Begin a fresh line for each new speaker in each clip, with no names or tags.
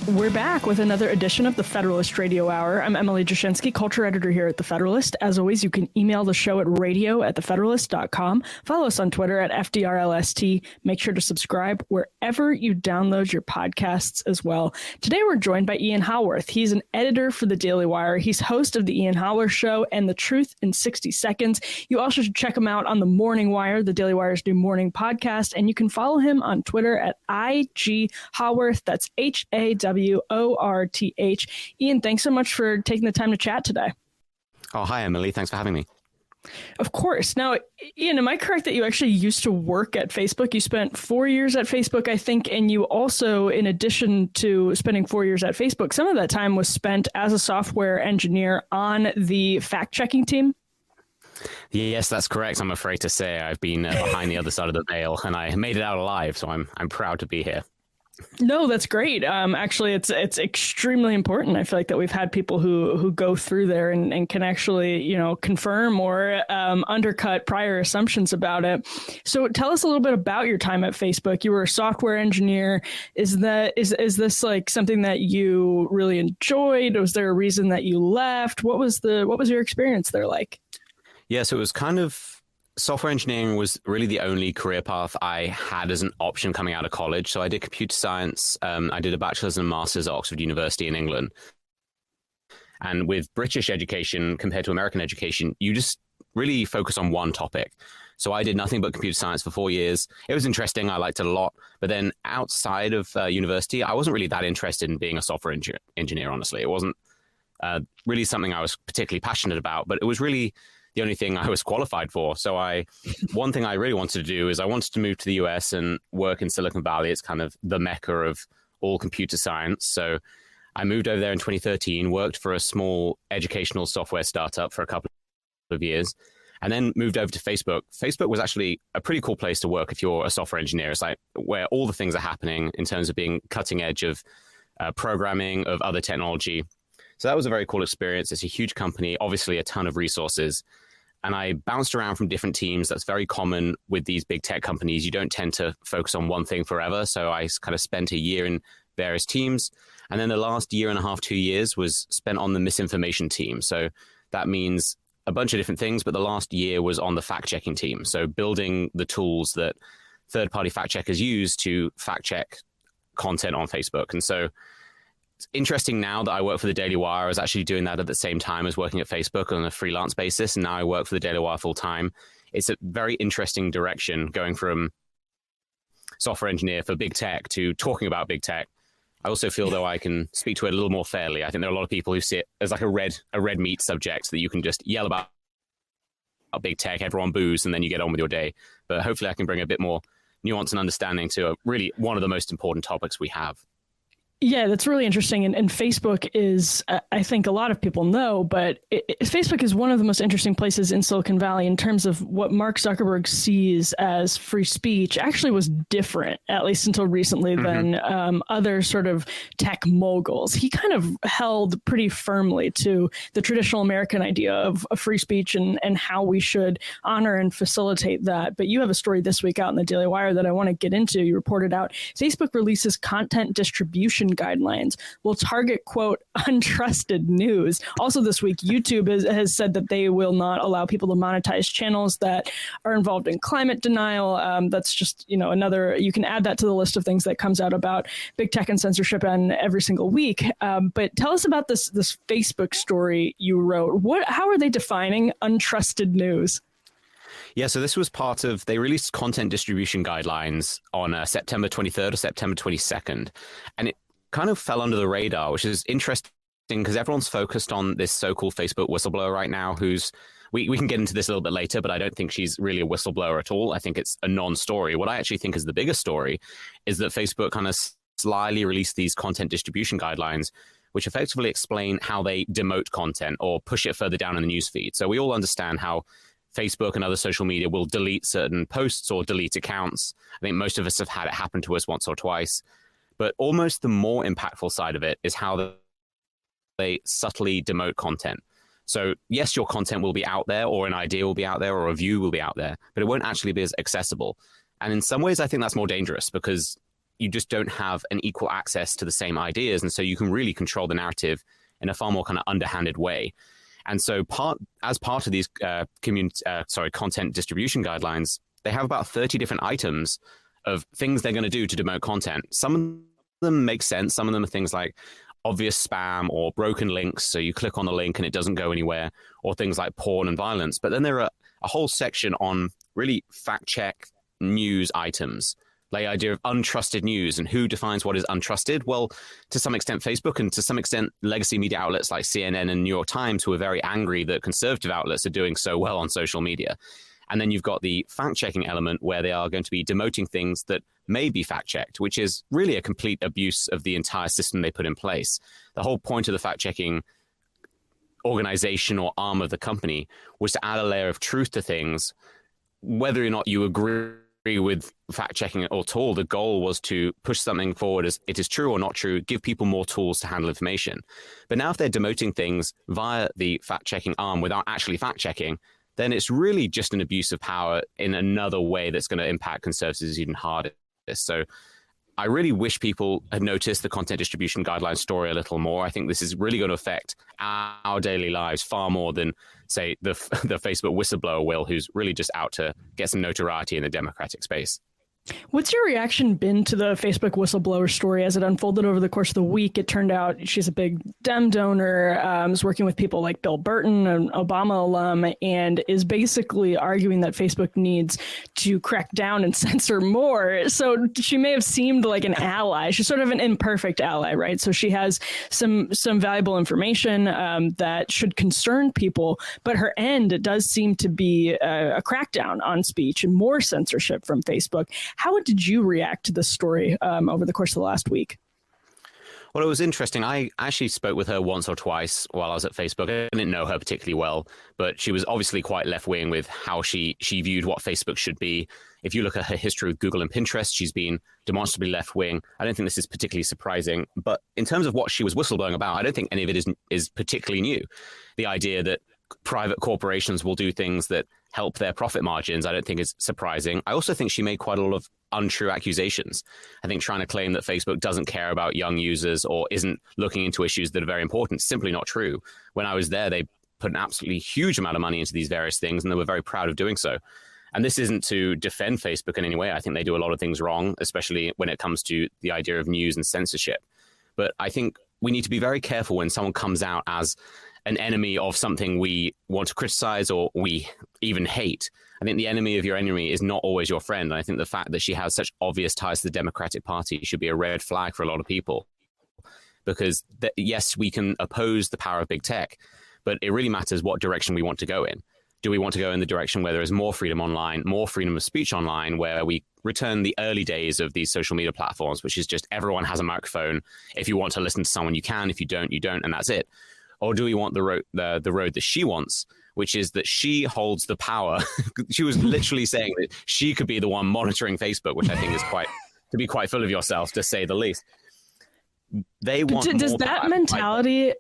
We're back with another edition of the Federalist Radio Hour. I'm Emily Jashinsky, culture editor here at The Federalist. As always, you can email the show at radio@thefederalist.com. Follow us on Twitter at FDRLST. Make sure to subscribe wherever you download your podcasts as well. Today, we're joined by Ian Haworth. He's an editor for The Daily Wire. He's host of The Ian Howler Show and The Truth in 60 Seconds. You also should check him out on The Morning Wire, The Daily Wire's new morning podcast. And you can follow him on Twitter at IG Haworth. That's HAWORTH. Ian, thanks so much for taking the time to chat today.
Oh, hi, Emily. Thanks for having me.
Of course. Now, Ian, am I correct that you actually used to work at Facebook? You spent 4 years at Facebook, I think, and you also, in addition to spending 4 years at Facebook, some of that time was spent as a software engineer on the fact-checking team?
Yes, that's correct. I'm afraid to say I've been behind the other side of the veil, and I made it out alive, so I'm proud to be here.
No, that's great. Actually, it's extremely important. I feel like that we've had people who go through there and can actually, confirm or undercut prior assumptions about it. So tell us a little bit about your time at Facebook. You were a software engineer. Is this like something that you really enjoyed? Was there a reason that you left? What was your experience there like?
Yeah, so it was kind of software engineering was really the only career path I had as an option coming out of college. So I did computer science. I did a bachelor's and a master's at Oxford University in England. And with British education compared to American education, you just really focus on one topic. So I did nothing but computer science for 4 years. It was interesting. I liked it a lot. But then outside of university, I wasn't really that interested in being a software engineer, honestly. It wasn't really something I was particularly passionate about, but it was really the only thing I was qualified for. So one thing I really wanted to do is I wanted to move to the US and work in Silicon Valley. It's kind of the mecca of all computer science. So I moved over there in 2013, worked for a small educational software startup for a couple of years, and then moved over to Facebook. Facebook was actually a pretty cool place to work if you're a software engineer. It's like where all the things are happening in terms of being cutting edge of programming, of other technology. So that was a very cool experience. It's a huge company, obviously a ton of resources. And I bounced around from different teams. That's very common with these big tech companies. You don't tend to focus on one thing forever. So I kind of spent a year in various teams. And then the last year and a half, 2 years was spent on the misinformation team. So that means a bunch of different things. But the last year was on the fact-checking team. So building the tools that third-party fact-checkers use to fact-check content on Facebook. And so it's interesting now that I work for the Daily Wire. I was actually doing that at the same time as working at Facebook on a freelance basis. And now I work for the Daily Wire full time. It's a very interesting direction going from software engineer for big tech to talking about big tech. I also feel though I can speak to it a little more fairly. I think there are a lot of people who see it as like a red meat subject that you can just yell about big tech, everyone boos, and then you get on with your day. But hopefully I can bring a bit more nuance and understanding to really one of the most important topics we have.
Yeah, that's really interesting. And Facebook is, I think a lot of people know, but Facebook is one of the most interesting places in Silicon Valley in terms of what Mark Zuckerberg sees as free speech actually was different, at least until recently, than other sort of tech moguls. He kind of held pretty firmly to the traditional American idea of free speech and how we should honor and facilitate that. But you have a story this week out in the Daily Wire that I want to get into. You reported out Facebook releases content distribution guidelines will target, quote, untrusted news. Also this week, YouTube has said that they will not allow people to monetize channels that are involved in climate denial. That's just, another, you can add that to the list of things that comes out about big tech and censorship and every single week. But tell us about this Facebook story you wrote. How are they defining untrusted news?
Yeah, so this was part of, they released content distribution guidelines on September 23rd or September 22nd. And it kind of fell under the radar, which is interesting because everyone's focused on this so-called Facebook whistleblower right now who's, we can get into this a little bit later, but I don't think she's really a whistleblower at all. I think it's a non-story. What I actually think is the bigger story is that Facebook kind of slyly released these content distribution guidelines, which effectively explain how they demote content or push it further down in the newsfeed. So we all understand how Facebook and other social media will delete certain posts or delete accounts. I think most of us have had it happen to us once or twice. But almost the more impactful side of it is how they subtly demote content. So yes, your content will be out there, or an idea will be out there, or a view will be out there, but it won't actually be as accessible. And in some ways, I think that's more dangerous because you just don't have an equal access to the same ideas. And so you can really control the narrative in a far more kind of underhanded way. And so as part of these content distribution guidelines, they have about 30 different items of things they're going to do to demote content. Some of them make sense. Some of them are things like obvious spam or broken links. So you click on the link and it doesn't go anywhere, or things like porn and violence. But then there are a whole section on really fact check news items, like the idea of untrusted news and who defines what is untrusted. Well, to some extent, Facebook, and to some extent, legacy media outlets like CNN and New York Times, who are very angry that conservative outlets are doing so well on social media. And then you've got the fact-checking element where they are going to be demoting things that may be fact-checked, which is really a complete abuse of the entire system they put in place. The whole point of the fact-checking organization or arm of the company was to add a layer of truth to things. Whether or not you agree with fact-checking at all, the goal was to push something forward as it is true or not true, give people more tools to handle information. But now if they're demoting things via the fact-checking arm without actually fact-checking, then it's really just an abuse of power in another way that's going to impact conservatives even harder. So I really wish people had noticed the content distribution guidelines story a little more. I think this is really going to affect our daily lives far more than, say, the Facebook whistleblower will, who's really just out to get some notoriety in the Democratic space.
What's your reaction been to the Facebook whistleblower story as it unfolded over the course of the week? It turned out she's a big Dem donor, is working with people like Bill Burton, an Obama alum, and is basically arguing that Facebook needs to crack down and censor more. So she may have seemed like an ally. She's sort of an imperfect ally, right? So she has some valuable information that should concern people, but her end does seem to be a crackdown on speech and more censorship from Facebook. How did you react to this story over the course of the last week?
Well, it was interesting. I actually spoke with her once or twice while I was at Facebook. I didn't know her particularly well, but she was obviously quite left-wing with how she viewed what Facebook should be. If you look at her history with Google and Pinterest, she's been demonstrably left-wing. I don't think this is particularly surprising. But in terms of what she was whistleblowing about, I don't think any of it is particularly new. The idea that private corporations will do things that help their profit margins, I don't think is surprising. I also think she made quite a lot of untrue accusations. I think trying to claim that Facebook doesn't care about young users or isn't looking into issues that are very important is simply not true. When I was there, they put an absolutely huge amount of money into these various things, and they were very proud of doing so. And this isn't to defend Facebook in any way. I think they do a lot of things wrong, especially when it comes to the idea of news and censorship. But I think we need to be very careful when someone comes out as an enemy of something we want to criticize or we even hate. I think the enemy of your enemy is not always your friend. And I think the fact that she has such obvious ties to the Democratic Party should be a red flag for a lot of people. Because yes, we can oppose the power of big tech, but it really matters what direction we want to go in. Do we want to go in the direction where there is more freedom online, more freedom of speech online, where we return the early days of these social media platforms, which is just everyone has a microphone. If you want to listen to someone, you can. If you don't, you don't, and that's it. Or do we want the road that she wants, which is that she holds the power? She was literally saying that she could be the one monitoring Facebook, which I think is to be quite full of yourself, to say the least. They want.
Does that mentality?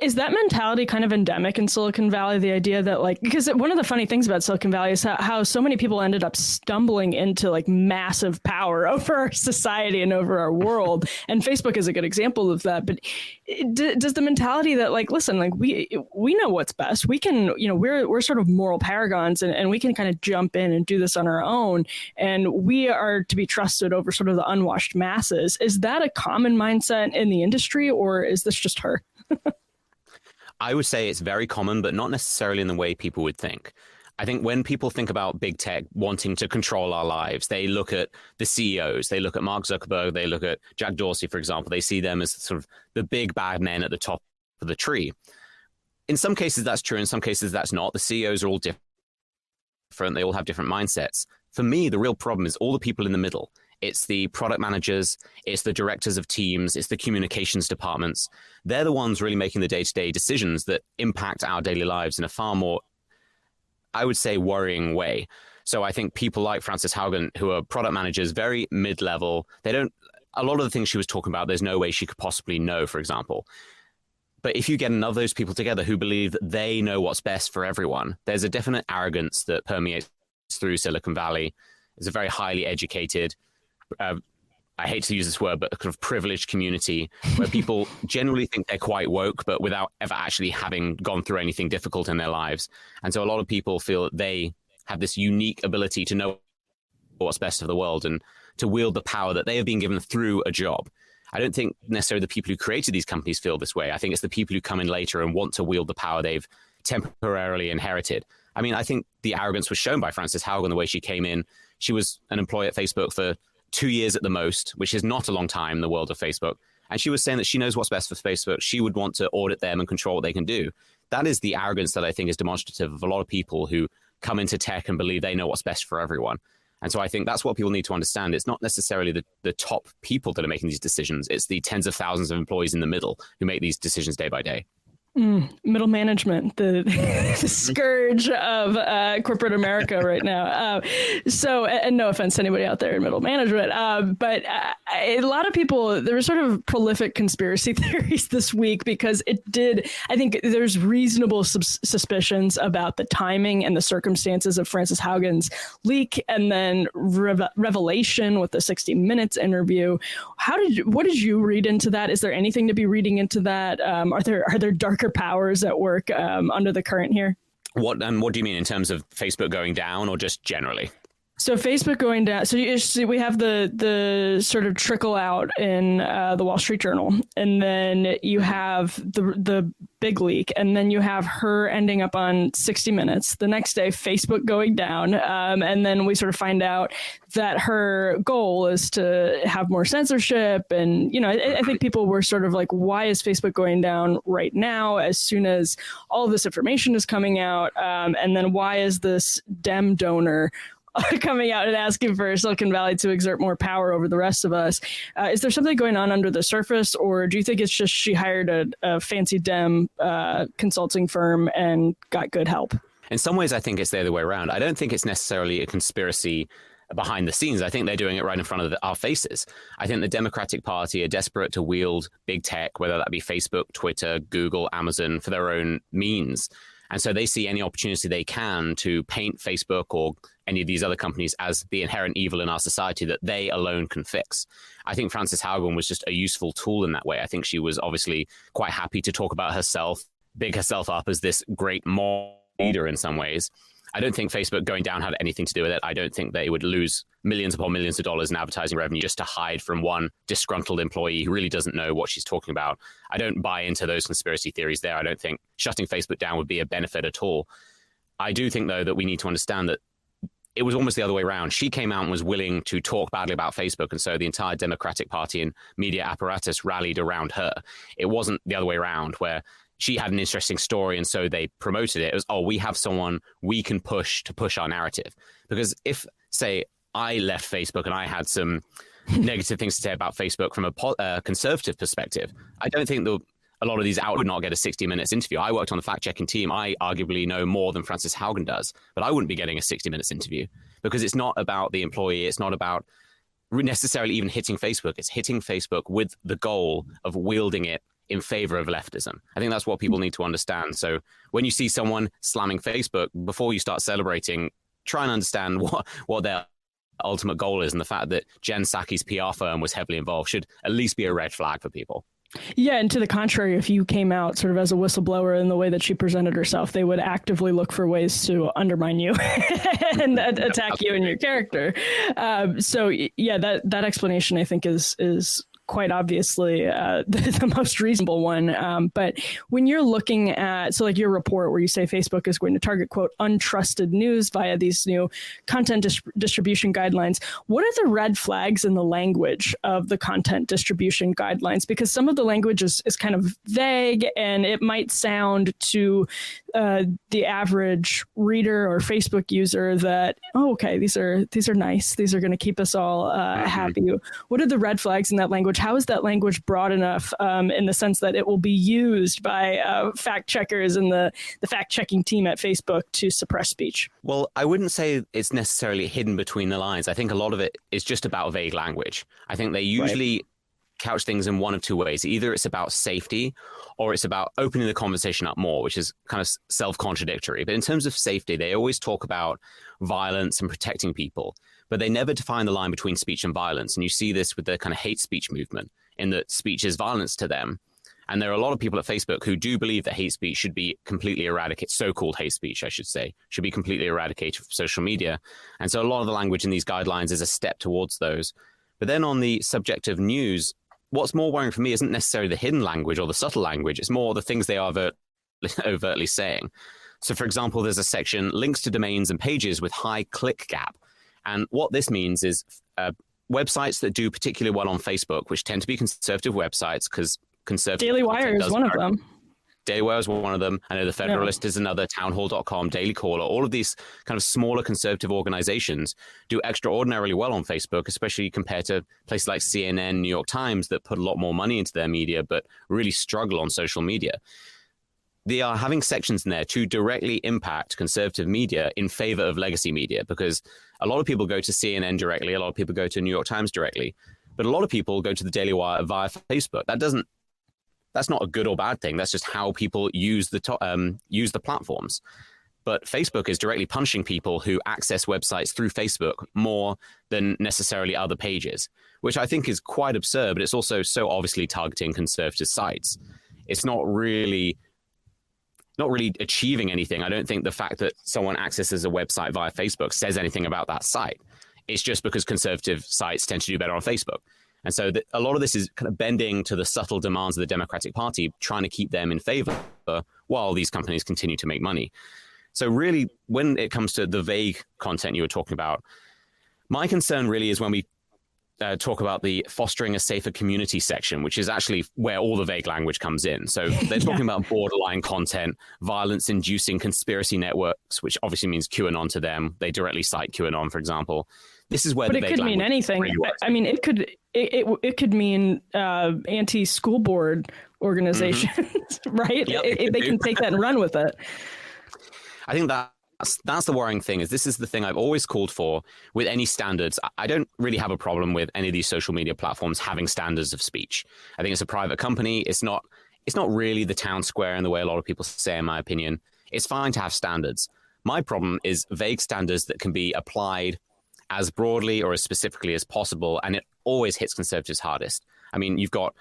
Is that mentality kind of endemic in Silicon Valley? The idea that, like, because one of the funny things about Silicon Valley is how so many people ended up stumbling into like massive power over our society and over our world. And Facebook is a good example of that. But does the mentality that, like, listen, like we know what's best. We can, we're sort of moral paragons and we can kind of jump in and do this on our own. And we are to be trusted over sort of the unwashed masses. Is that a common mindset in the industry, or is this just her?
I would say it's very common, but not necessarily in the way people would think. I think when people think about big tech wanting to control our lives, they look at the CEOs, they look at Mark Zuckerberg, they look at Jack Dorsey, for example. They see them as sort of the big bad men at the top of the tree. In some cases, that's true. In some cases, that's not. The CEOs are all different. They all have different mindsets. For me, the real problem is all the people in the middle. It's the product managers, it's the directors of teams, it's the communications departments. They're the ones really making the day-to-day decisions that impact our daily lives in a far more, I would say, worrying way. So I think people like Frances Haugen, who are product managers, very mid-level, a lot of the things she was talking about, there's no way she could possibly know, for example. But if you get enough of those people together who believe that they know what's best for everyone, there's a definite arrogance that permeates through Silicon Valley. It's a very highly educated, I hate to use this word, but a kind of privileged community where people generally think they're quite woke, but without ever actually having gone through anything difficult in their lives. And so a lot of people feel that they have this unique ability to know what's best for the world and to wield the power that they have been given through a job. I don't think necessarily the people who created these companies feel this way. I think it's the people who come in later and want to wield the power they've temporarily inherited. I mean, I think the arrogance was shown by Frances Haugen the way she came in. She was an employee at Facebook for 2 years at the most, which is not a long time in the world of Facebook. And she was saying that she knows what's best for Facebook. She would want to audit them and control what they can do. That is the arrogance that I think is demonstrative of a lot of people who come into tech and believe they know what's best for everyone. And so I think that's what people need to understand. It's not necessarily the top people that are making these decisions. It's the tens of thousands of employees in the middle who make these decisions day by day.
Middle management, the scourge of corporate America right now. And no offense to anybody out there in middle management, but a lot of people, there were sort of prolific conspiracy theories this week because I think there's reasonable suspicions about the timing and the circumstances of Frances Haugen's leak and then revelation with the 60 Minutes interview. What did you read into that? Is there anything to be reading into that? Are there darker powers at work under the current here?
What do you mean in terms of Facebook going down or just generally?
So Facebook going down. So we have the sort of trickle out in the Wall Street Journal, and then you have the big leak, and then you have her ending up on 60 Minutes. The next day, Facebook going down, and then we sort of find out that her goal is to have more censorship. And I think people were sort of like, why is Facebook going down right now? As soon as all of this information is coming out, and then why is this Dem donor coming out and asking for Silicon Valley to exert more power over the rest of us? Is there something going on under the surface, or do you think it's just she hired a fancy Dem consulting firm and got good help?
In some ways, I think it's the other way around. I don't think it's necessarily a conspiracy behind the scenes. I think they're doing it right in front of our faces. I think the Democratic Party are desperate to wield big tech, whether that be Facebook, Twitter, Google, Amazon, for their own means. And so they see any opportunity they can to paint Facebook or any of these other companies as the inherent evil in our society that they alone can fix. I think Frances Haugen was just a useful tool in that way. I think she was obviously quite happy to talk about herself, big herself up as this great moral leader in some ways. I don't think Facebook going down had anything to do with it. I don't think they would lose millions upon millions of dollars in advertising revenue just to hide from one disgruntled employee who really doesn't know what she's talking about. I don't buy into those conspiracy theories there. I don't think shutting Facebook down would be a benefit at all. I do think, though, that we need to understand that it was almost the other way around. She came out and was willing to talk badly about Facebook, and so the entire Democratic Party and media apparatus rallied around her. It wasn't the other way around, where she had an interesting story and so they promoted it. It was, we have someone we can push to push our narrative. Because if, say, I left Facebook and I had some negative things to say about Facebook from a conservative perspective, I don't think a lot of these out would not get a 60 Minutes interview. I worked on the fact-checking team. I arguably know more than Frances Haugen does, but I wouldn't be getting a 60 Minutes interview because it's not about the employee. It's not about necessarily even hitting Facebook. It's hitting Facebook with the goal of wielding it in favor of leftism. I think that's what people need to understand. So when you see someone slamming Facebook, before you start celebrating, try and understand what their ultimate goal is. And the fact that Jen Psaki's PR firm was heavily involved should at least be a red flag for people.
Yeah, and to the contrary, if you came out sort of as a whistleblower in the way that she presented herself, they would actively look for ways to undermine you and attack you and your character. So yeah, that explanation I think is quite obviously the most reasonable one. But when you're looking at, so like your report where you say Facebook is going to target, quote, untrusted news via these new content distribution guidelines, what are the red flags in the language of the content distribution guidelines? Because some of the language is kind of vague and it might sound to the average reader or Facebook user that, oh, okay, these are nice. These are going to keep us all happy. What are the red flags in that language? How is that language broad enough in the sense that it will be used by fact checkers and the fact checking team at Facebook to suppress speech?
Well, I wouldn't say it's necessarily hidden between the lines. I think a lot of it is just about vague language. I think they usually couch things in one of two ways. Either it's about safety or it's about opening the conversation up more, which is kind of self-contradictory. But in terms of safety, they always talk about violence and protecting people. but they never define the line between speech and violence. And you see this with the kind of hate speech movement, in that speech is violence to them. And there are a lot of people at Facebook who do believe that hate speech should be completely eradicated, so-called hate speech, I should say, should be completely eradicated from social media. And so a lot of the language in these guidelines is a step towards those. But then on the subject of news, what's more worrying for me isn't necessarily the hidden language or the subtle language. It's more the things they are overtly saying. So, for example, there's a section, links to domains and pages with high click gap. And what this means is websites that do particularly well on Facebook, which tend to be conservative websites, because conservative
Daily Wire is one of them.
Daily Wire is one of them. I know the Federalist is another, townhall.com, Daily Caller. All of these kind of smaller conservative organizations do extraordinarily well on Facebook, especially compared to places like CNN, New York Times, that put a lot more money into their media, but really struggle on social media. They are having sections in there to directly impact conservative media in favor of legacy media, because a lot of people go to CNN directly, a lot of people go to New York Times directly, but a lot of people go to the Daily Wire via Facebook. That's not a good or bad thing. That's just how people use the platforms. But Facebook is directly punishing people who access websites through Facebook more than necessarily other pages, which I think is quite absurd, but it's also so obviously targeting conservative sites. It's not really achieving anything. I don't think the fact that someone accesses a website via Facebook says anything about that site. It's just because conservative sites tend to do better on Facebook. And so a lot of this is kind of bending to the subtle demands of the Democratic Party, trying to keep them in favor while these companies continue to make money. So really, when it comes to the vague content you were talking about, my concern really is when we talk about the fostering a safer community section, which is actually where all the vague language comes in. So they're talking about borderline content, violence-inducing conspiracy networks, which obviously means QAnon to them. They directly cite QAnon, for example. This is where
but it could mean anything. Really, I mean, it could mean anti-school board organizations, right? Yep, they can take that and run with it.
I think that's the worrying thing. Is this is the thing I've always called for with any standards. I don't really have a problem with any of these social media platforms having standards of speech. I think it's a private company. It's not really the town square in the way a lot of people say, in my opinion. It's fine to have standards. My problem is vague standards that can be applied as broadly or as specifically as possible, and it always hits conservatives hardest. I mean, you've got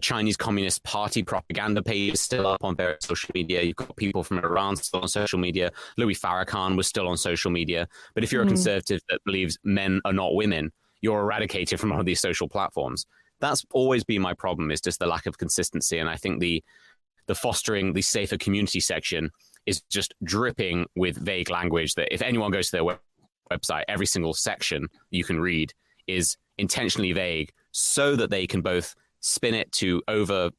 Chinese Communist Party propaganda pages still up on various social media. You've got people from Iran still on social media. Louis Farrakhan was still on social media. But if you're a conservative that believes men are not women, you're eradicated from all of these social platforms. That's always been my problem, is just the lack of consistency. And I think the fostering the safer community section is just dripping with vague language that if anyone goes to their website, every single section you can read is intentionally vague so that they can both spin it to over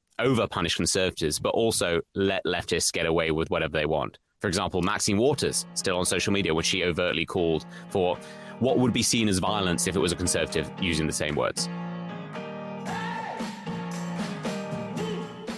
punish conservatives, but also let leftists get away with whatever they want. For example, Maxine Waters, still on social media, which she overtly called for what would be seen as violence if it was a conservative using the same words.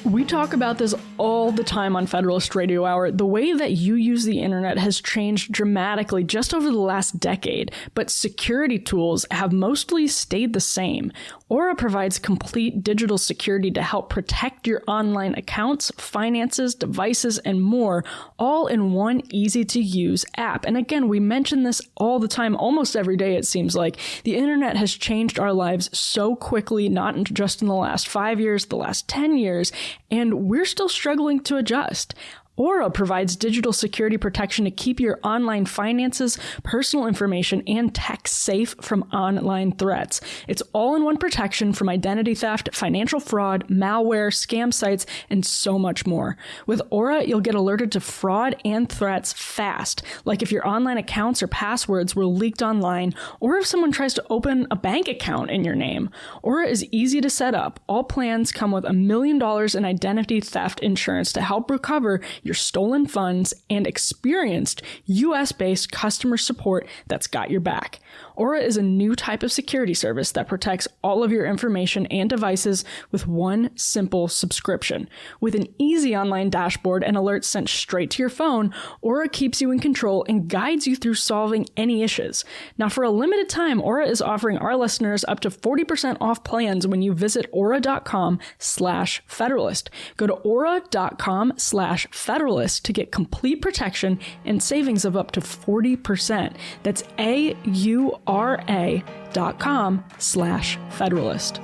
We talk about this all the time on Federalist Radio Hour. The way that you use the internet has changed dramatically just over the last decade, but security tools have mostly stayed the same. Aura provides complete digital security to help protect your online accounts, finances, devices, and more, all in one easy-to-use app. And again, we mention this all the time, almost every day, it seems like. The internet has changed our lives so quickly, not just in the last 5 years, the last 10 years, and we're still struggling to adjust. Aura provides digital security protection to keep your online finances, personal information, and tech safe from online threats. It's all-in-one protection from identity theft, financial fraud, malware, scam sites, and so much more. With Aura, you'll get alerted to fraud and threats fast, like if your online accounts or passwords were leaked online, or if someone tries to open a bank account in your name. Aura is easy to set up. All plans come with $1 million in identity theft insurance to help recover your stolen funds and experienced US-based customer support that's got your back. Aura is a new type of security service that protects all of your information and devices with one simple subscription. With an easy online dashboard and alerts sent straight to your phone, Aura keeps you in control and guides you through solving any issues. Now, for a limited time, Aura is offering our listeners up to 40% off plans when you visit aura.com/Federalist. Go to aura.com/Federalist Federalist to get complete protection and savings of up to 40%. That's AURA.com/Federalist.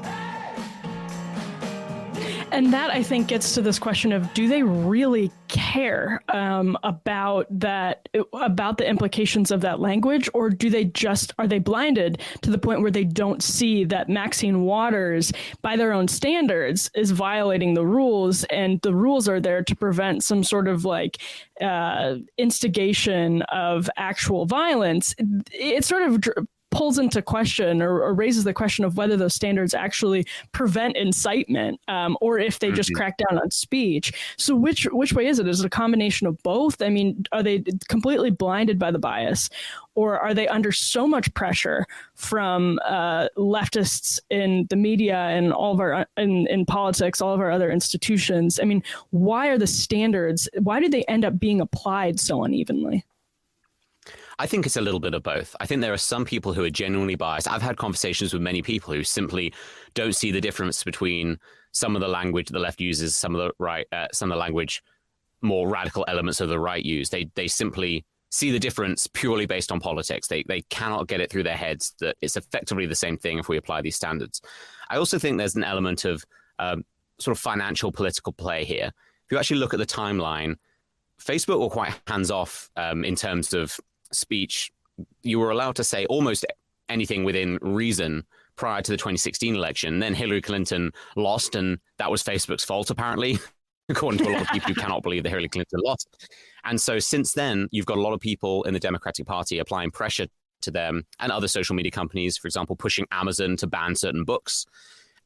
And that, I think, gets to this question of, do they really care about the implications of that language, or are they blinded to the point where they don't see that Maxine Waters, by their own standards, is violating the rules, and the rules are there to prevent some sort of instigation of actual violence? It sort of pulls into question or raises the question of whether those standards actually prevent incitement, or if they just crack down on speech. So which way is it? Is it a combination of both? I mean, are they completely blinded by the bias, or are they under so much pressure from leftists in the media and all of our in politics, all of our other institutions? I mean, why do they end up being applied so unevenly?
I think it's a little bit of both. I think there are some people who are genuinely biased. I've had conversations with many people who simply don't see the difference between some of the language the left uses, some of the language more radical elements of the right use. They simply see the difference purely based on politics. They cannot get it through their heads that it's effectively the same thing if we apply these standards. I also think there's an element of sort of financial political play here. If you actually look at the timeline, Facebook were quite hands-off in terms of speech. You were allowed to say almost anything within reason prior to the 2016 election. Then Hillary Clinton lost, and that was Facebook's fault, apparently, according to a lot of people who cannot believe that Hillary Clinton lost. And so since then, you've got a lot of people in the Democratic Party applying pressure to them and other social media companies, for example, pushing Amazon to ban certain books.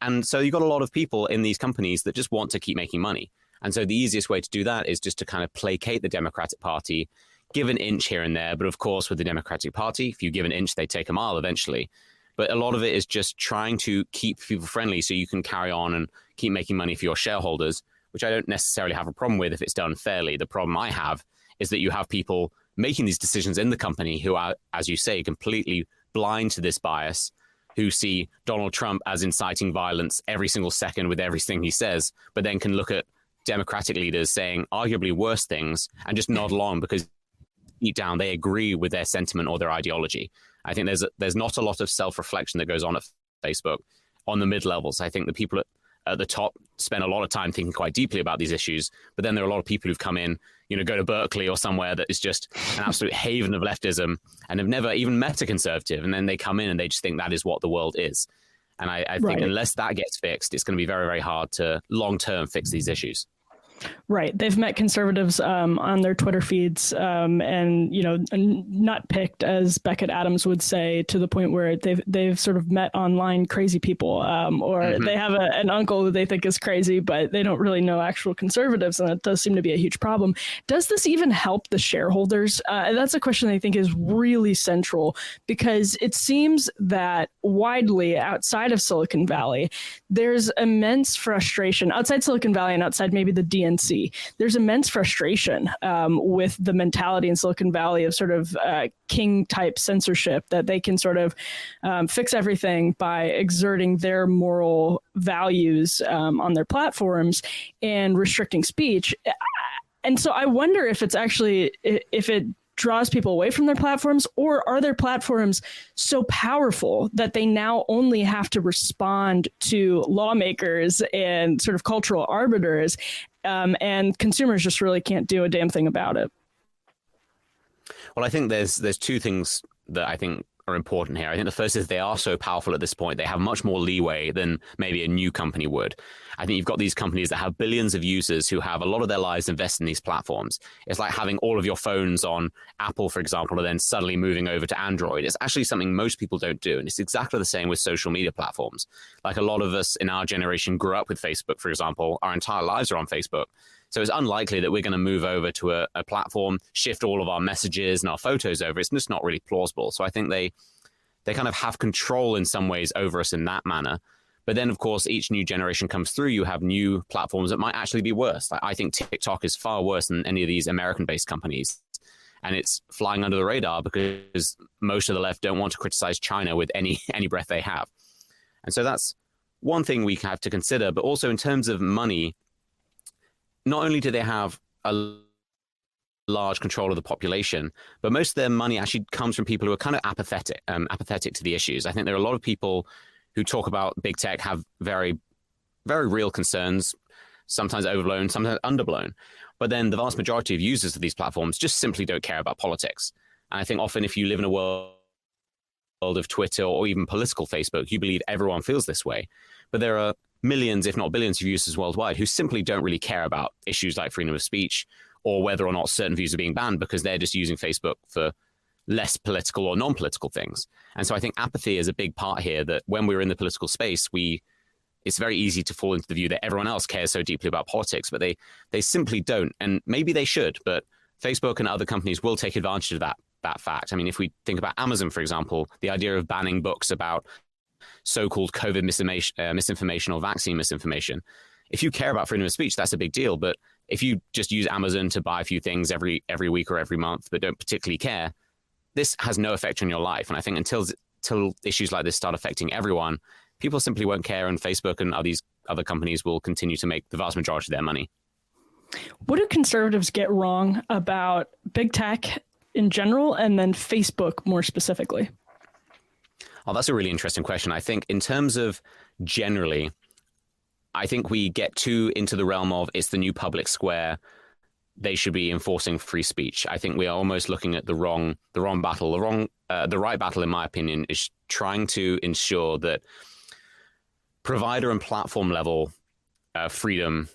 And so you've got a lot of people in these companies that just want to keep making money. And so the easiest way to do that is just to kind of placate the Democratic Party, give an inch here and there. But of course, with the Democratic Party, if you give an inch, they take a mile eventually. But a lot of it is just trying to keep people friendly so you can carry on and keep making money for your shareholders, which I don't necessarily have a problem with if it's done fairly. The problem I have is that you have people making these decisions in the company who are, as you say, completely blind to this bias, who see Donald Trump as inciting violence every single second with everything he says, but then can look at Democratic leaders saying arguably worse things and just nod along because deep down they agree with their sentiment or their ideology. I think there's not a lot of self-reflection that goes on at Facebook on the mid-levels. I think the people at the top spend a lot of time thinking quite deeply about these issues, but then there are a lot of people who've come in, go to Berkeley or somewhere that is just an absolute haven of leftism and have never even met a conservative, and then they come in and they just think that is what the world is. And I think unless that gets fixed, it's going to be very, very hard to long-term fix these issues.
Right. They've met conservatives on their Twitter feeds and, not picked, as Beckett Adams would say, to the point where they've sort of met online crazy people or they have an uncle who they think is crazy, but they don't really know actual conservatives. And it does seem to be a huge problem. Does this even help the shareholders? That's a question I think is really central, because it seems that widely outside of Silicon Valley, there's immense frustration outside Silicon Valley and outside maybe the DNC. There's immense frustration with the mentality in Silicon Valley of sort of king type censorship, that they can sort of fix everything by exerting their moral values on their platforms and restricting speech. And so I wonder if it draws people away from their platforms, or are their platforms so powerful that they now only have to respond to lawmakers and sort of cultural arbiters, and consumers just really can't do a damn thing about it?
Well, I think there's two things that I think are important here. I think the first is they are so powerful at this point. They have much more leeway than maybe a new company would. I think you've got these companies that have billions of users who have a lot of their lives invested in these platforms. It's like having all of your phones on Apple, for example, and then suddenly moving over to Android. It's actually something most people don't do. And it's exactly the same with social media platforms. Like a lot of us in our generation grew up with Facebook, for example. Our entire lives are on Facebook. So it's unlikely that we're going to move over to a platform, shift all of our messages and our photos over. It's just not really plausible. So I think they kind of have control in some ways over us in that manner. But then, of course, each new generation comes through. You have new platforms that might actually be worse. I think TikTok is far worse than any of these American-based companies. And it's flying under the radar because most of the left don't want to criticize China with any breath they have. And so that's one thing we have to consider. But also in terms of money, not only do they have a large control of the population, but most of their money actually comes from people who are kind of apathetic to the issues. I think there are a lot of people who talk about big tech have very, very real concerns, sometimes overblown, sometimes underblown. But then the vast majority of users of these platforms just simply don't care about politics. And I think often if you live in a world of Twitter or even political Facebook, you believe everyone feels this way. But there are millions, if not billions, of users worldwide who simply don't really care about issues like freedom of speech or whether or not certain views are being banned because they're just using Facebook for less political or non-political things. And so I think apathy is a big part here, that when we're in the political space, it's very easy to fall into the view that everyone else cares so deeply about politics, but they simply don't. And maybe they should, but Facebook and other companies will take advantage of that fact. I mean, if we think about Amazon, for example, the idea of banning books about so-called COVID misinformation or vaccine misinformation, if you care about freedom of speech, that's a big deal. But if you just use Amazon to buy a few things every week or every month, but don't particularly care, this has no effect on your life. And I think until issues like this start affecting everyone, people simply won't care, and Facebook and all these other companies will continue to make the vast majority of their money.
What do conservatives get wrong about big tech in general and then Facebook more specifically?
Oh, that's a really interesting question. I think in terms of generally, I think we get too into the realm of it's the new public square. They should be enforcing free speech. I think we are almost looking at the wrong battle. The right battle, in my opinion, is trying to ensure that provider and platform level freedom,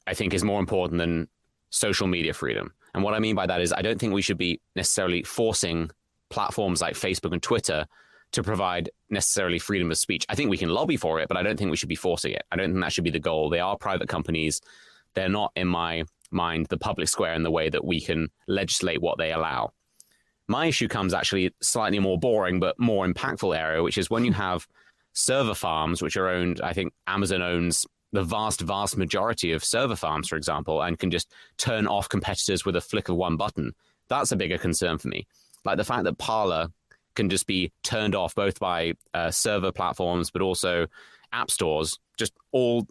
I think, is more important than social media freedom. And what I mean by that is I don't think we should be necessarily forcing platforms like Facebook and Twitter to provide necessarily freedom of speech. I think we can lobby for it, but I don't think we should be forcing it. I don't think that should be the goal. They are private companies. They're not, in my mind, the public square in the way that we can legislate what they allow. My issue comes actually slightly more boring, but more impactful area, which is when you have server farms, which are owned, I think Amazon owns the vast majority of server farms, for example, and can just turn off competitors with a flick of one button. That's a bigger concern for me. Like the fact that Parler can just be turned off both by server platforms, but also app stores, just all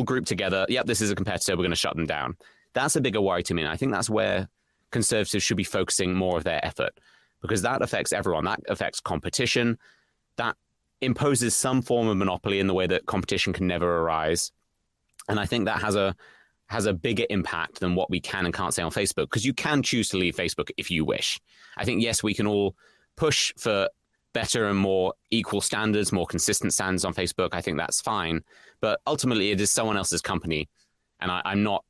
grouped together. Yep, this is a competitor. We're going to shut them down. That's a bigger worry to me. And I think that's where conservatives should be focusing more of their effort, because that affects everyone. That affects competition. That imposes some form of monopoly in the way that competition can never arise. And I think that has a bigger impact than what we can and can't say on Facebook, because you can choose to leave Facebook if you wish. I think, yes, we can all push for better and more equal standards, more consistent standards on Facebook. I think that's fine. But ultimately, it is someone else's company. And I'm not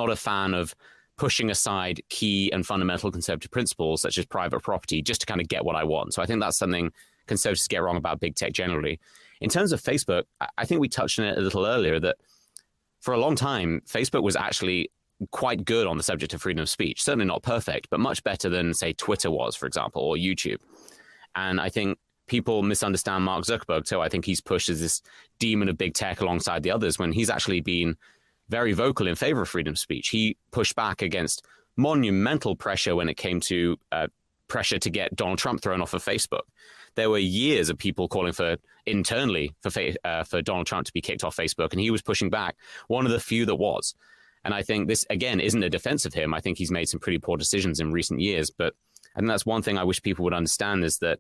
a fan of pushing aside key and fundamental conservative principles, such as private property, just to kind of get what I want. So I think that's something conservatives get wrong about big tech generally. In terms of Facebook, I think we touched on it a little earlier, that for a long time, Facebook was actually quite good on the subject of freedom of speech. Certainly not perfect, but much better than, say, Twitter was, for example, or YouTube. And I think people misunderstand Mark Zuckerberg too. I think he's pushed as this demon of big tech alongside the others, when he's actually been very vocal in favor of freedom of speech. He pushed back against monumental pressure when it came to pressure to get Donald Trump thrown off of Facebook. There were years of people calling for internally for Donald Trump to be kicked off Facebook, and he was pushing back. One of the few that was. And I think this, again, isn't a defense of him. I think he's made some pretty poor decisions in recent years. But I think that's one thing I wish people would understand, is that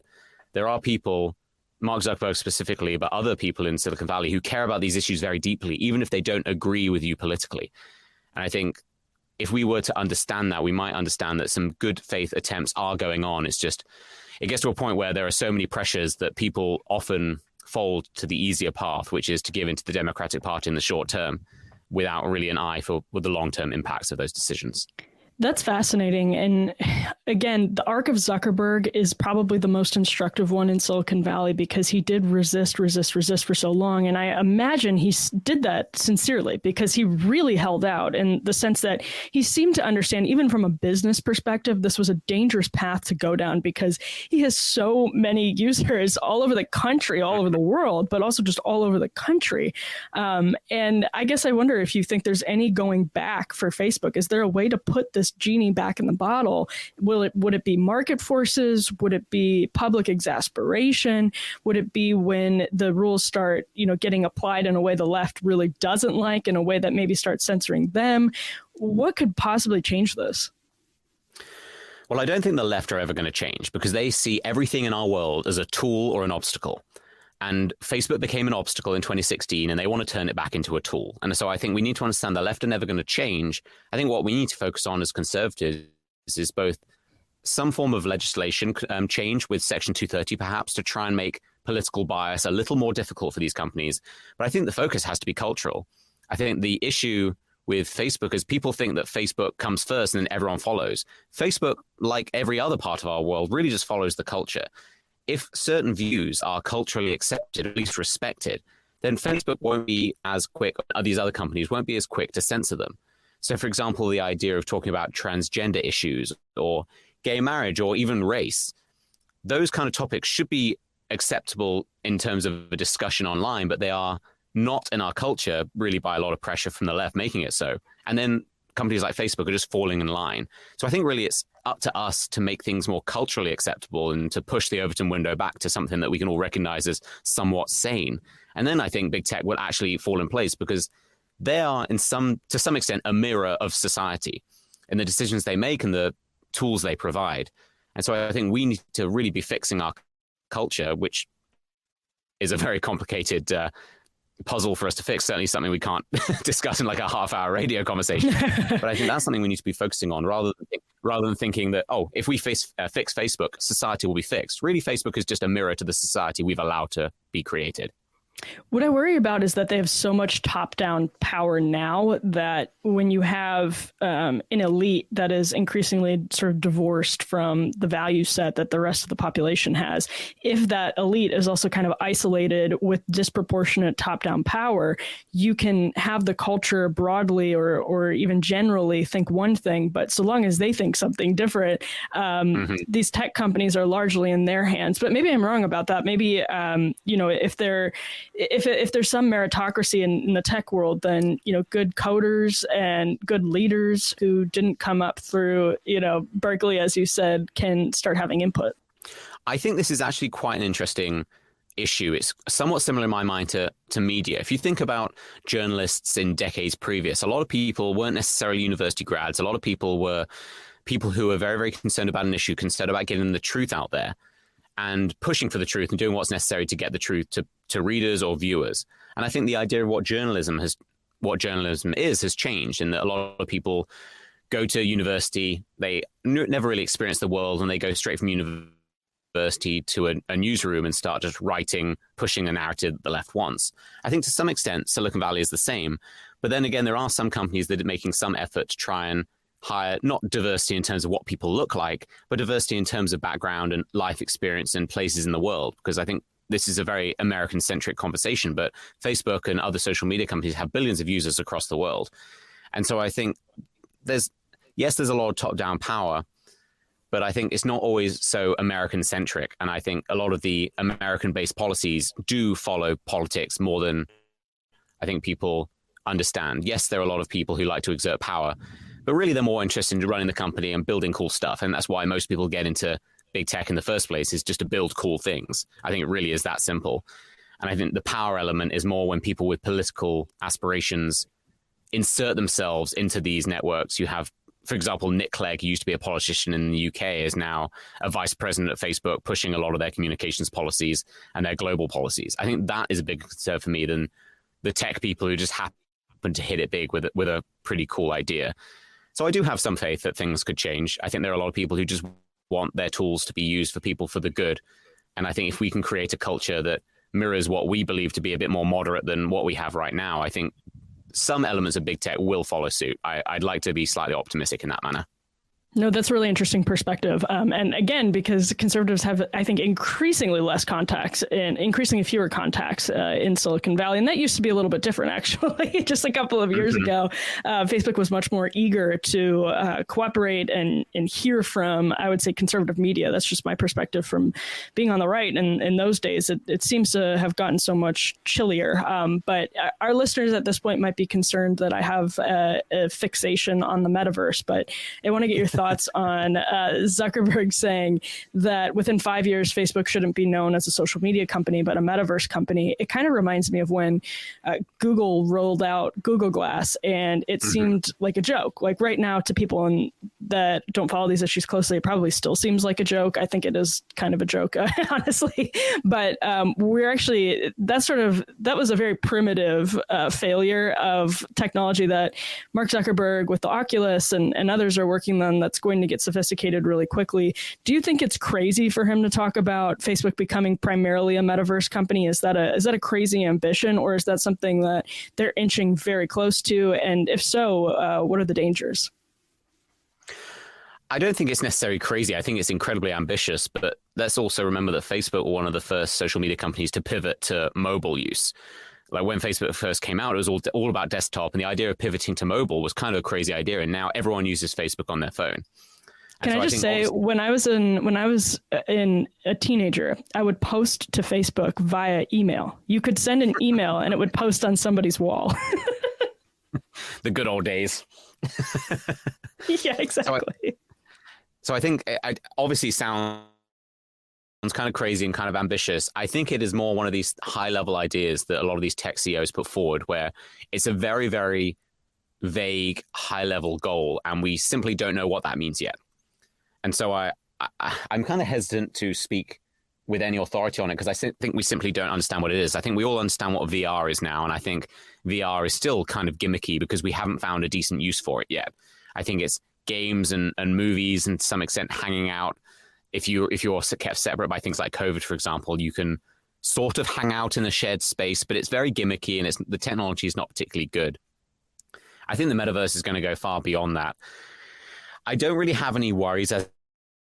there are people, Mark Zuckerberg specifically, but other people in Silicon Valley who care about these issues very deeply, even if they don't agree with you politically. And I think if we were to understand that, we might understand that some good faith attempts are going on. It's just, it gets to a point where there are so many pressures that people often fold to the easier path, which is to give into the Democratic Party in the short term without really an eye for the long-term impacts of those decisions.
That's fascinating. And again, the arc of Zuckerberg is probably the most instructive one in Silicon Valley, because he did resist for so long. And I imagine he did that sincerely, because he really held out in the sense that he seemed to understand, even from a business perspective, this was a dangerous path to go down, because he has so many users all over the country, all over the world, but also just all over the country. And I guess I wonder if you think there's any going back for Facebook. Is there a way to put this genie back in the bottle? Would it be market forces? Would it be public exasperation? Would it be when the rules start, getting applied in a way the left really doesn't like, in a way that maybe starts censoring them? What could possibly change this?
Well, I don't think the left are ever going to change because they see everything in our world as a tool or an obstacle. And Facebook became an obstacle in 2016 and they want to turn it back into a tool. And so I think we need to understand the left are never going to change. I think what we need to focus on as conservatives is both some form of legislation change with Section 230 perhaps to try and make political bias a little more difficult for these companies. But I think the focus has to be cultural. I think the issue with Facebook is people think that Facebook comes first and then everyone follows. Facebook, like every other part of our world, really just follows the culture. If certain views are culturally accepted, at least respected, then Facebook won't be as quick, these other companies won't be as quick to censor them. So, for example, the idea of talking about transgender issues or gay marriage or even race, those kind of topics should be acceptable in terms of a discussion online, but they are not in our culture really by a lot of pressure from the left making it so. And then companies like Facebook are just falling in line. So I think really it's up to us to make things more culturally acceptable and to push the Overton window back to something that we can all recognize as somewhat sane. And then I think big tech will actually fall in place because they are to some extent a mirror of society in the decisions they make and the tools they provide. And so I think we need to really be fixing our culture, which is a very complicated puzzle for us to fix, certainly something we can't discuss in like a half-hour radio conversation. But I think that's something we need to be focusing on rather than thinking that, oh, if we fix Facebook, society will be fixed. Really, Facebook is just a mirror to the society we've allowed to be created.
What I worry about is that they have so much top-down power now that when you have an elite that is increasingly sort of divorced from the value set that the rest of the population has, if that elite is also kind of isolated with disproportionate top-down power, you can have the culture broadly or even generally think one thing, but so long as they think something different, these tech companies are largely in their hands. But maybe I'm wrong about that. Maybe, if there's some meritocracy in the tech world, then, good coders and good leaders who didn't come up through, Berkeley, as you said, can start having input.
I think this is actually quite an interesting issue. It's somewhat similar in my mind to media. If you think about journalists in decades previous, a lot of people weren't necessarily university grads. A lot of people were people who were very, very concerned about an issue, concerned about getting the truth out there and pushing for the truth and doing what's necessary to get the truth to readers or viewers. And I think the idea of what journalism is has changed, in that a lot of people go to university, they never really experience the world, and they go straight from university to a newsroom and start just writing, pushing a narrative that the left wants. I think to some extent, Silicon Valley is the same. But then again, there are some companies that are making some effort to try and hire not diversity in terms of what people look like, but diversity in terms of background and life experience and places in the world. Because I think this is a very American-centric conversation, but Facebook and other social media companies have billions of users across the world. And so I think there's a lot of top-down power, but I think it's not always so American-centric. And I think a lot of the American-based policies do follow politics more than I think people understand. Yes, there are a lot of people who like to exert power, but really they're more interested in running the company and building cool stuff. And that's why most people get into big tech in the first place, is just to build cool things. I think it really is that simple. And I think the power element is more when people with political aspirations insert themselves into these networks. You have, for example, Nick Clegg, who used to be a politician in the UK, is now a vice president at Facebook, pushing a lot of their communications policies and their global policies. I think that is a bigger concern for me than the tech people who just happen to hit it big with a pretty cool idea. So I do have some faith that things could change. I think there are a lot of people who just want their tools to be used for people for the good. And I think if we can create a culture that mirrors what we believe to be a bit more moderate than what we have right now, I think some elements of big tech will follow suit. I'd like to be slightly optimistic in that manner.
No, that's a really interesting perspective. And again, because conservatives have, I think, increasingly less contacts and increasingly fewer contacts in Silicon Valley. And that used to be a little bit different, actually. Just a couple of years ago, Facebook was much more eager to cooperate and hear from, I would say, conservative media. That's just my perspective from being on the right. And in those days, it seems to have gotten so much chillier. But our listeners at this point might be concerned that I have a fixation on the metaverse. But I want to get your thoughts on Zuckerberg saying that within 5 years, Facebook shouldn't be known as a social media company, but a metaverse company. It kind of reminds me of when Google rolled out Google Glass, and it seemed like a joke. Like right now, to people in that don't follow these issues closely, it probably still seems like a joke. I think it is kind of a joke, honestly. But that was a very primitive failure of technology that Mark Zuckerberg with the Oculus and others are working on that's going to get sophisticated really quickly. Do you think it's crazy for him to talk about Facebook becoming primarily a metaverse company? Is that a crazy ambition, or is that something that they're inching very close to? And if so, what are the dangers?
I don't think it's necessarily crazy. I think it's incredibly ambitious, but let's also remember that Facebook were one of the first social media companies to pivot to mobile use. Like when Facebook first came out, it was all about desktop, and the idea of pivoting to mobile was kind of a crazy idea. And now everyone uses Facebook on their phone.
Can I just say, when I was a teenager, I would post to Facebook via email. You could send an email and it would post on somebody's wall.
The good old days.
Yeah, exactly.
So I think it obviously sounds kind of crazy and kind of ambitious. I think it is more one of these high-level ideas that a lot of these tech CEOs put forward, where it's a very, very vague, high-level goal, and we simply don't know what that means yet. And so I'm kind of hesitant to speak with any authority on it, because I think we simply don't understand what it is. I think we all understand what VR is now, and I think VR is still kind of gimmicky because we haven't found a decent use for it yet. I think it's games and movies, and to some extent hanging out. If you're kept separate by things like COVID, for example, you can sort of hang out in a shared space, but it's very gimmicky and the technology is not particularly good. I think the metaverse is going to go far beyond that. I don't really have any worries as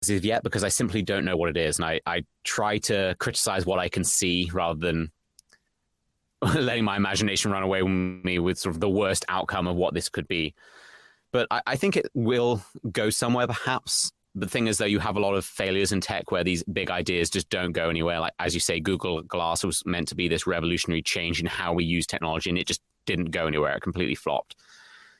of yet, because I simply don't know what it is. And I try to criticize what I can see rather than letting my imagination run away with me with sort of the worst outcome of what this could be. But I think it will go somewhere, perhaps. The thing is, though, you have a lot of failures in tech where these big ideas just don't go anywhere. Like, as you say, Google Glass was meant to be this revolutionary change in how we use technology, and it just didn't go anywhere. It completely flopped.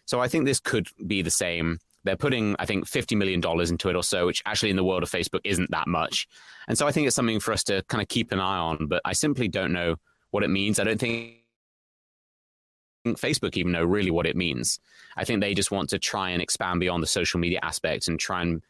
So I think this could be the same. They're putting, I think, $50 million into it or so, which actually in the world of Facebook isn't that much. And so I think it's something for us to kind of keep an eye on, but I simply don't know what it means. I don't think Facebook even know really what it means. I think they just want to try and expand beyond the social media aspect and try and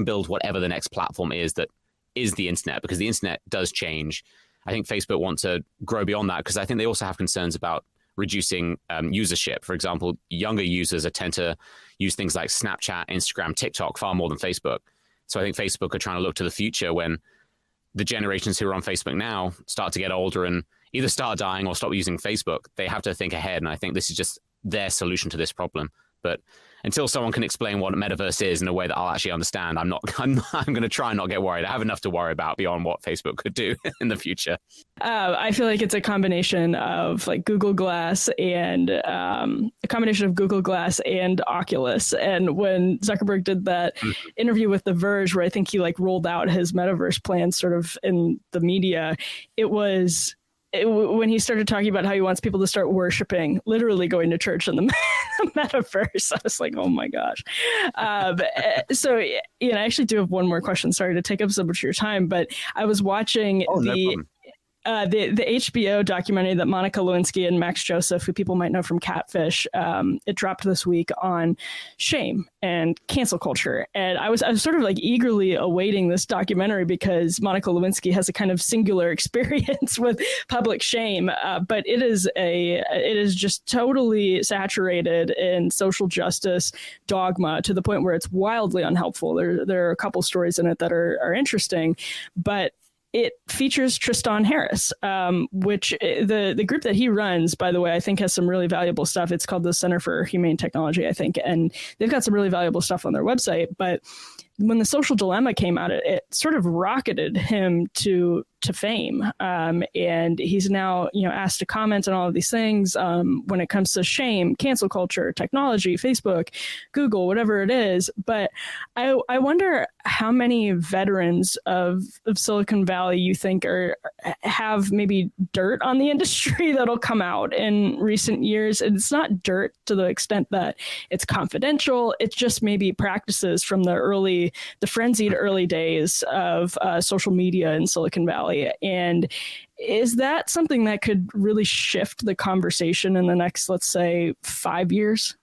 build whatever the next platform is that is the internet, because the internet does change. I think Facebook want to grow beyond that, because I think they also have concerns about reducing usership. For example, younger users tend to use things like Snapchat, Instagram, TikTok far more than Facebook. So I think Facebook are trying to look to the future when the generations who are on Facebook now start to get older and either start dying or stop using Facebook. They have to think ahead, and I think this is just their solution to this problem. But until someone can explain what a metaverse is in a way that I'll actually understand, I'm going to try and not get worried. I have enough to worry about beyond what Facebook could do in the future.
I feel like it's a combination of like Google Glass and Oculus. And when Zuckerberg did that interview with The Verge, where I think he like rolled out his metaverse plans sort of in the media, when he started talking about how he wants people to start worshiping, literally going to church in the metaverse, I was like, oh my gosh. So, I actually do have one more question. Sorry to take up so much of your time, but I was watching the HBO documentary that Monica Lewinsky and Max Joseph, who people might know from Catfish, it dropped this week on shame and cancel culture. And I was sort of like eagerly awaiting this documentary because Monica Lewinsky has a kind of singular experience with public shame, but it is just totally saturated in social justice dogma to the point where it's wildly unhelpful. There are a couple stories in it that are interesting, but it features Tristan Harris, which the group that he runs, by the way, I think has some really valuable stuff. It's called the Center for Humane Technology, I think, and they've got some really valuable stuff on their website. But when the Social Dilemma came out, it sort of rocketed him to fame, and he's now asked to comment on all of these things when it comes to shame, cancel culture, technology, Facebook, Google, whatever it is. But I wonder how many veterans of Silicon Valley you think have maybe dirt on the industry that'll come out in recent years. And it's not dirt to the extent that it's confidential. It's just maybe practices from the frenzied early days of social media in Silicon Valley. And is that something that could really shift the conversation in the next, let's say, 5 years?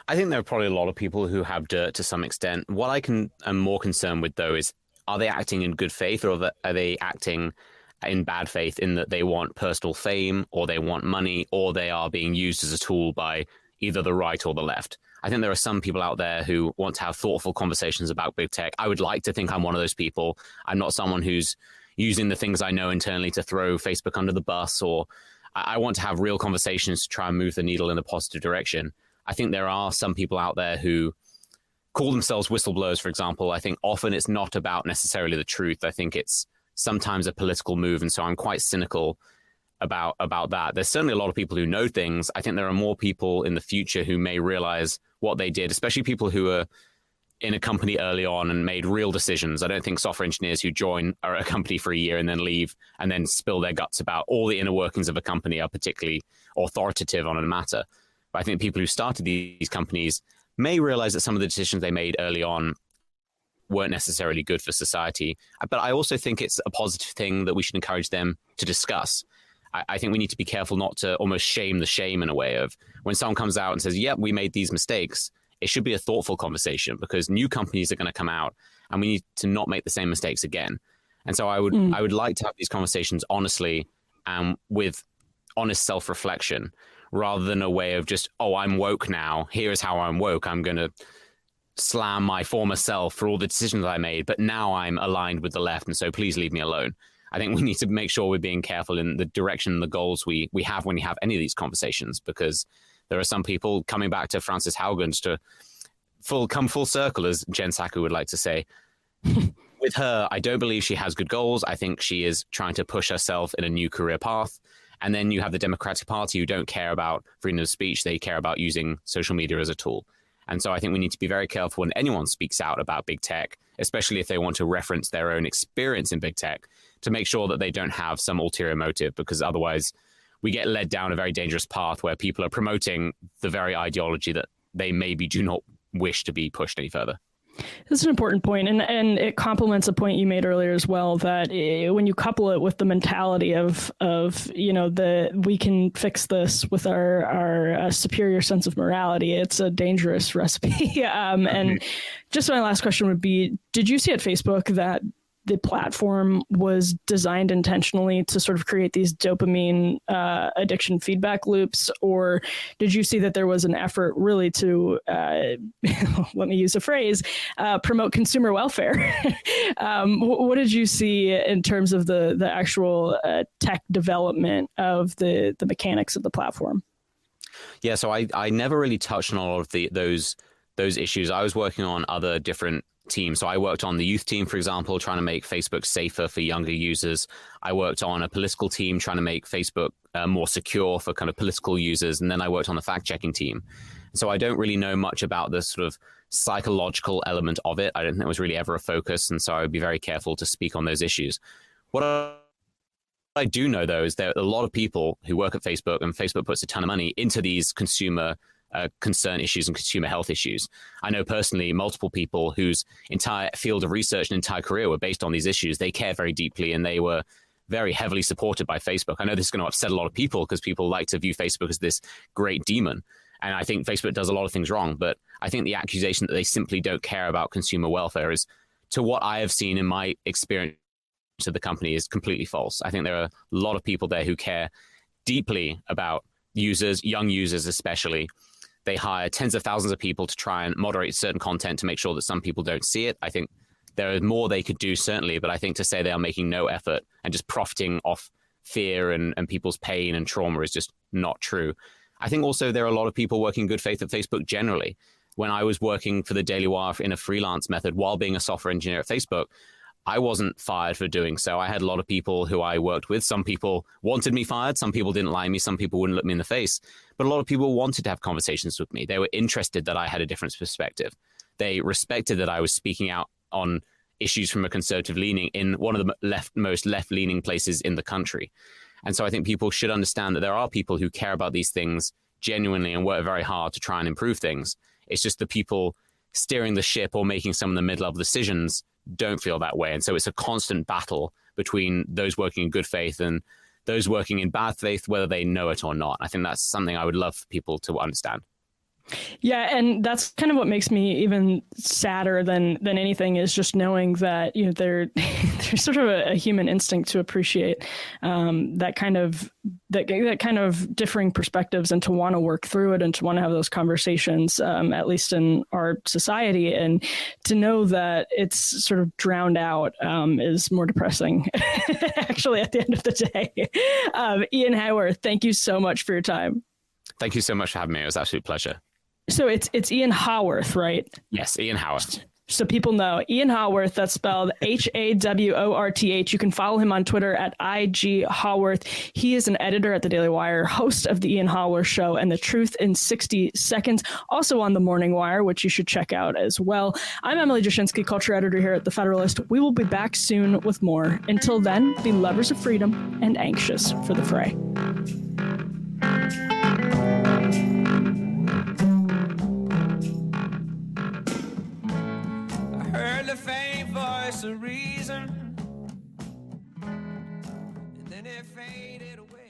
I think there are probably a lot of people who have dirt to some extent. What am more concerned with, though, is are they acting in good faith, or are they acting in bad faith in that they want personal fame, or they want money, or they are being used as a tool by either the right or the left? I think there are some people out there who want to have thoughtful conversations about big tech. I would like to think I'm one of those people. I'm not someone who's using the things I know internally to throw Facebook under the bus, or I want to have real conversations to try and move the needle in a positive direction. I think there are some people out there who call themselves whistleblowers, for example. I think often it's not about necessarily the truth. I think it's sometimes a political move. And so I'm quite cynical about that. There's certainly a lot of people who know things. I think there are more people in the future who may realize what they did, especially people who are in a company early on and made real decisions. I don't think software engineers who join a company for a year and then leave and then spill their guts about all the inner workings of a company are particularly authoritative on a matter. But I think people who started these companies may realize that some of the decisions they made early on weren't necessarily good for society. But I also think it's a positive thing that we should encourage them to discuss. I think we need to be careful not to almost shame the shame in a way of when someone comes out and says, yep, we made these mistakes. It should be a thoughtful conversation because new companies are going to come out and we need to not make the same mistakes again. And so I would like to have these conversations honestly and with honest self-reflection rather than a way of just, oh, I'm woke now. Here's how I'm woke. I'm going to slam my former self for all the decisions I made, but now I'm aligned with the left. And so please leave me alone. I think we need to make sure we're being careful in the direction and the goals we have when you have any of these conversations, because there are some people coming back to Frances Haugen's to come full circle, as Jen Psaki would like to say. With her, I don't believe she has good goals. I think she is trying to push herself in a new career path. And then you have the Democratic Party who don't care about freedom of speech. They care about using social media as a tool. And so I think we need to be very careful when anyone speaks out about big tech, especially if they want to reference their own experience in big tech, to make sure that they don't have some ulterior motive, because otherwise we get led down a very dangerous path where people are promoting the very ideology that they maybe do not wish to be pushed any further.
This is an important point, and it complements a point you made earlier as well, that when you couple it with the mentality of we can fix this with our superior sense of morality, it's a dangerous recipe. And just my last question would be, did you see at Facebook that the platform was designed intentionally to sort of create these dopamine addiction feedback loops? Or did you see that there was an effort really to, let me use a phrase, promote consumer welfare? What did you see in terms of the actual tech development of the mechanics of the platform?
Yeah, so I never really touched on all of those issues. I was working on other different team. So I worked on the youth team, for example, trying to make Facebook safer for younger users. I worked on a political team trying to make Facebook more secure for kind of political users. And then I worked on the fact-checking team. So I don't really know much about the sort of psychological element of it. I don't think it was really ever a focus. And so I would be very careful to speak on those issues. What I do know, though, is there are a lot of people who work at Facebook, and Facebook puts a ton of money into these consumer concern issues and consumer health issues. I know personally multiple people whose entire field of research and entire career were based on these issues. They care very deeply and they were very heavily supported by Facebook. I know this is going to upset a lot of people because people like to view Facebook as this great demon. And I think Facebook does a lot of things wrong. But I think the accusation that they simply don't care about consumer welfare is, to what I have seen in my experience of the company, is completely false. I think there are a lot of people there who care deeply about users, young users especially. They hire tens of thousands of people to try and moderate certain content to make sure that some people don't see it. I think there is more they could do, certainly, but I think to say they are making no effort and just profiting off fear and people's pain and trauma is just not true. I think also there are a lot of people working in good faith at Facebook generally. When I was working for the Daily Wire in a freelance method while being a software engineer at Facebook, I wasn't fired for doing so. I had a lot of people who I worked with. Some people wanted me fired. Some people didn't like me. Some people wouldn't look me in the face. But a lot of people wanted to have conversations with me. They were interested that I had a different perspective. They respected that I was speaking out on issues from a conservative leaning in one of the most left-leaning places in the country. And so I think people should understand that there are people who care about these things genuinely and work very hard to try and improve things. It's just the people steering the ship or making some of the mid-level decisions don't feel that way. And so it's a constant battle between those working in good faith and those working in bad faith, whether they know it or not. I think that's something I would love for people to understand.
Yeah, and that's kind of what makes me even sadder than anything is just knowing that there's sort of a human instinct to appreciate that kind of differing perspectives and to want to work through it and to want to have those conversations, at least in our society, and to know that it's sort of drowned out is more depressing. Actually, at the end of the day, Ian Howarth, thank you so much for your time.
Thank you so much for having me. It was an absolute pleasure.
So it's Ian Howarth, right?
Yes, Ian Howarth.
So people know Ian Howarth, that's spelled Haworth. You can follow him on Twitter at IG Howarth. He is an editor at the Daily Wire, host of the Ian Howarth Show and The Truth in 60 Seconds, also on the Morning Wire, which you should check out as well. I'm Emily Jashinsky, culture editor here at The Federalist. We will be back soon with more. Until then, be lovers of freedom and anxious for the fray.
The faint voice of reason, and then it faded away.